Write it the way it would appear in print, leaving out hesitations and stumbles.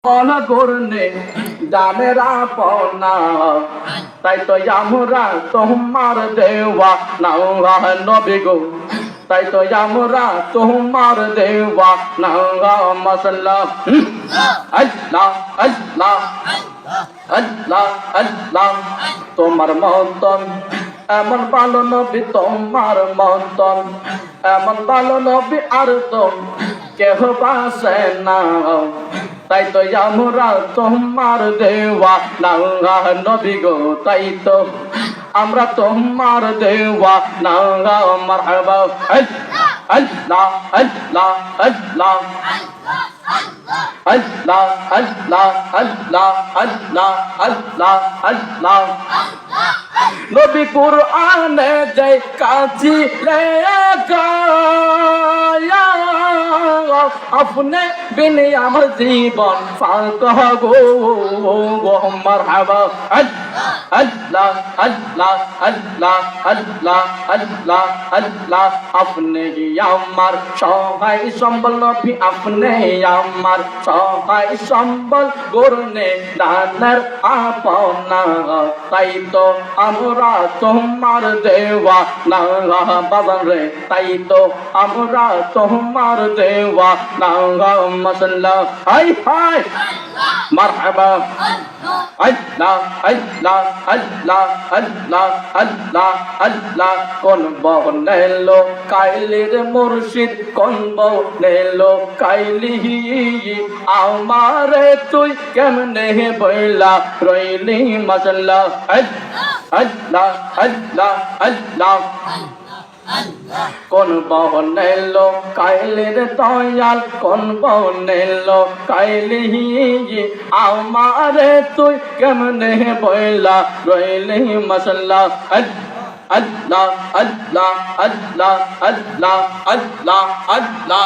করনে জানেরা পনা তাই তো আমরা তোমার দেওয়া নাও নবী গো তাই তো আমরা তোমার দেওয়া নাও মশলা আল্লাহ আল্লাহ আল্লাহ আল্লাহ তোমার মতন এমন ভালো নবী তোমার মতন এমন ভালো নবী আর তো কেহ বাসে না তাই তো আমরা তোমার দেওয়া নাঙ্গা নবী গো তাই তো আমরা তোমার দেওয়া নাঙ্গা মারহাবা আল্লাহ আল্লাহ আল্লাহ আল্লাহ আল্লাহ আল্লাহ আল্লাহ আল্লাহ আল্লাহ নবী কুরআনে যাই কাছি রে গায়া আপনি বিনে আমার জীবন ফাঁকা গো মারহাবা আল্লাহ আল্লাহ আল্লাহ আল্লাহ আল্লাহ আল্লাহ আপনি আমার সহায় সম্বল নবী আপনি আমার সহায় সম্বল করনে দানের আপনা তাই তো আমরা তোমার দেওয়া না বাবা রে তাই তো আমরা তোমার দেওয়া না মাশাআল্লাহ হাই হাই মারহাবা আল্লাহ আল্লাহ আল্লাহ আল্লাহ আল্লাহ আল্লাহ কোন বনেলো কাইলির মুর্শিদ কোন বনেলো কাইলি আমারে তুই কেমনে বইলা রইলি মাশাআল্লাহ আল্লাহ আল্লাহ আল্লাহ কোন বনেলো কাইলির দয়াল কোন বনেলো কাইলি আমারে তুই কেমনে বইলা রইলি মাশাআল্লাহ আল্লাহ আল্লাহ আল্লাহ আল্লাহ আল্লাহ আল্লাহ